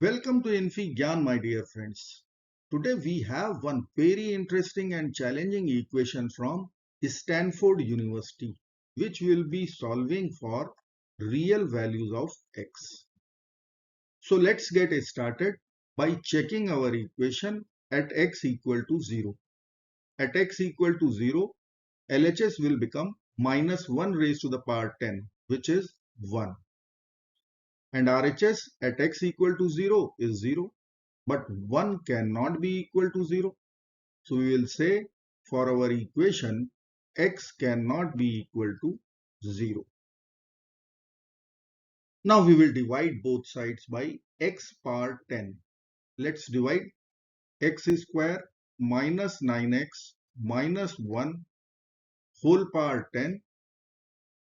Welcome to Infi Gyan, my dear friends. Today we have one very interesting and challenging equation from Stanford University, which we'll be solving for real values of x. So let's get started by checking our equation at x equal to 0. At x equal to 0, LHS will become minus 1 raised to the power 10, which is 1. And RHS at x equal to 0 is 0. But 1 cannot be equal to 0. So we will say for our equation x cannot be equal to 0. Now we will divide both sides by x power 10. Let's divide x square minus 9x minus 1 whole power 10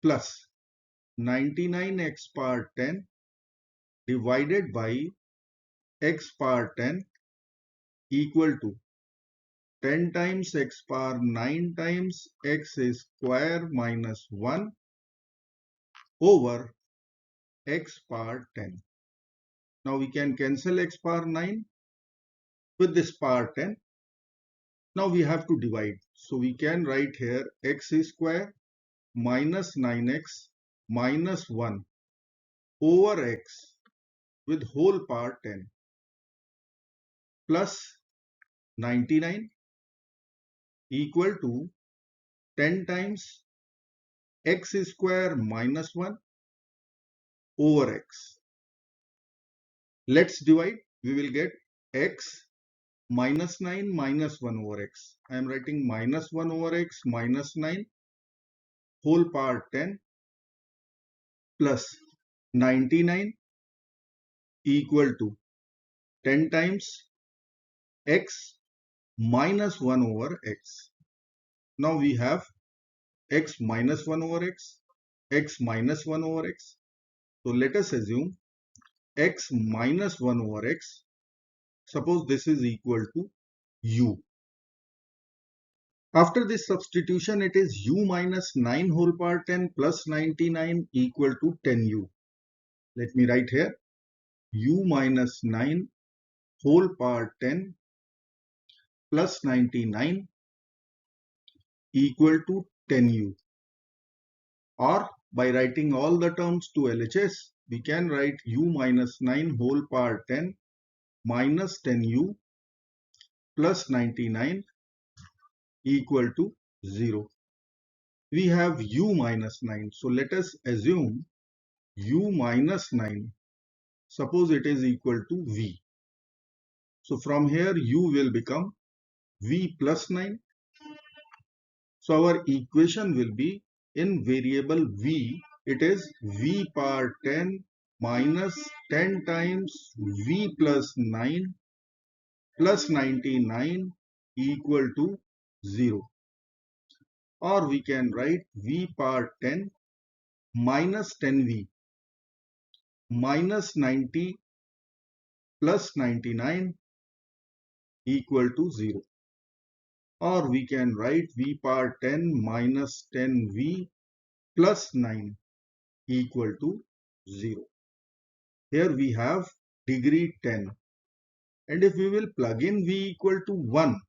plus 99x power 10 divided by x power 10 equal to 10 times x power 9 times x square minus 1 over x power 10. Now we can cancel x power 9 with this power 10. Now we have to divide. So we can write here x square minus 9x minus 1 over x with whole power 10 plus 99 equal to 10 times x square minus 1 over x. Let's divide. We will get x minus 9 minus 1 over x. I am writing minus 1 over x minus 9 whole power 10 plus 99 equal to 10 times x minus 1 over x. Now we have x minus 1 over x minus 1 over x. So let us assume x minus 1 over x. Suppose this is equal to u. After this substitution, it is u minus 9 whole power 10 plus 99 equal to 10u. Let me write here u minus 9 whole power 10 plus 99 equal to 10u. Or by writing all the terms to LHS, we can write u minus 9 whole power 10 minus 10u plus 99 equal to 0. We have u minus 9. So let us assume u minus 9. Suppose it is equal to v. So from here u will become v plus 9. So our equation will be in variable v. It is v power 10 minus 10 times v plus 9 plus 99 equal to 0. Or we can write v power 10 minus 10v minus 90 plus 99 equal to 0. Or we can write v power 10 minus 10v plus 9 equal to 0. Here we have degree 10. And if we will plug in v equal to 1,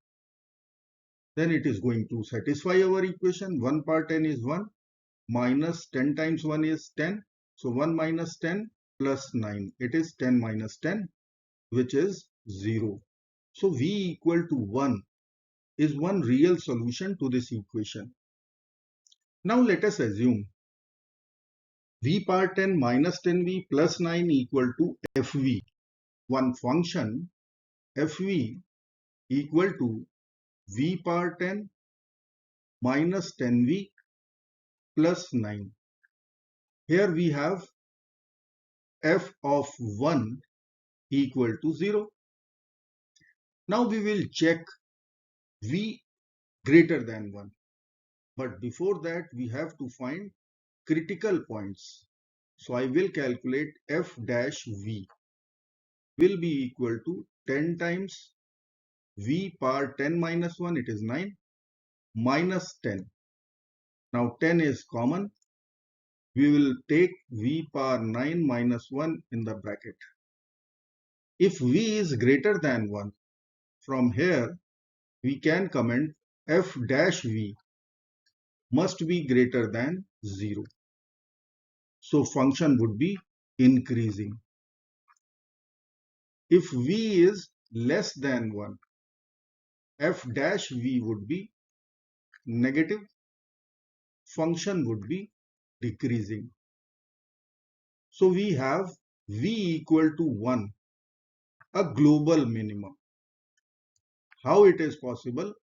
then it is going to satisfy our equation. 1 power 10 is 1 minus 10 times 1 is 10. So 1 minus 10 plus 9. It is 10 minus 10, which is 0. So v equal to 1 is one real solution to this equation. Now let us assume v power 10 minus 10v plus 9 equal to fv. One function fv equal to v power 10 minus 10v plus 9. Here we have f of 1 equal to 0. Now we will check v greater than 1. But before that we have to find critical points. So I will calculate f dash v will be equal to 10 times v power 10 minus 1, it is 9, minus 10. Now 10 is common. We will take v power 9 minus 1 in the bracket If v is greater than 1, from here we can comment f dash v must be greater than 0. So function would be increasing. If v is less than 1, f dash v would be negative, function would be decreasing. So we have v equal to 1, a global minimum. How it is possible?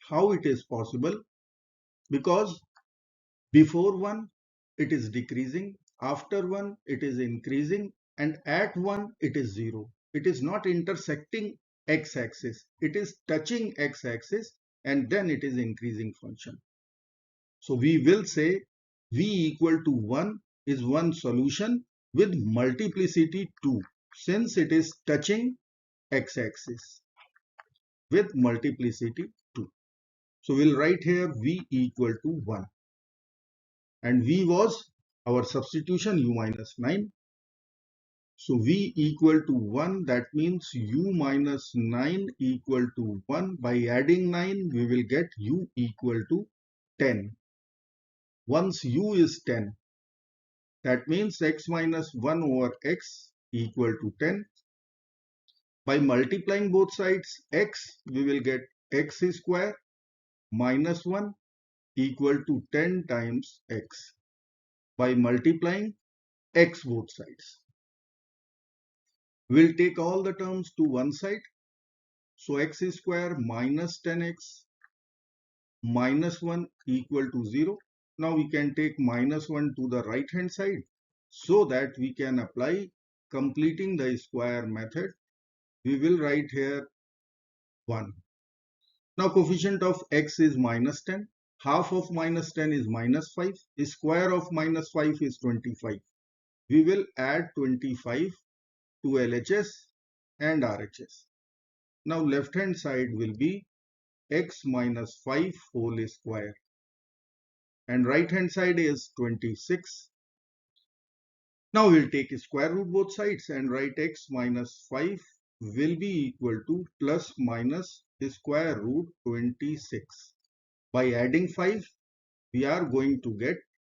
How it is possible? Because before 1 it is decreasing, after 1 it is increasing, and at 1 it is 0. It is not intersecting x-axis. It is touching x-axis and then it is increasing function. So we will say v equal to 1 is one solution with multiplicity 2 since it is touching x-axis with multiplicity 2. So we'll write here v equal to 1. And v was our substitution u minus 9. So v equal to 1, that means u minus 9 equal to 1. By adding 9, we will get u equal to 10. Once u is 10, that means x minus 1 over x equal to 10. By multiplying both sides x, we will get x square minus 1 equal to 10 times x. By multiplying x both sides, we'll take all the terms to one side. So x square minus 10x minus 1 equal to 0. Now we can take minus 1 to the right hand side so that we can apply completing the square method. We will write here 1. Now coefficient of x is minus 10. Half of minus 10 is minus 5. The square of minus 5 is 25. We will add 25 to LHS and RHS. Now left hand side will be x minus 5 whole square and right hand side is 26. Now we'll take square root both sides and write x minus 5 will be equal to plus minus square root 26. By adding 5, we are going to get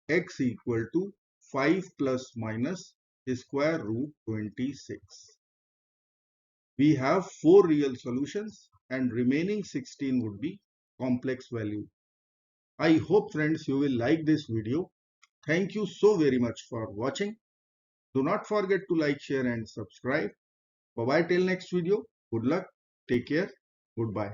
x equal to 5 plus minus square root 26. We have 4 real solutions and remaining 16 would be complex value. I hope friends you will like this video. Thank you so very much for watching. Do not forget to like, share and subscribe. Bye bye till next video. Good luck. Take care. Goodbye.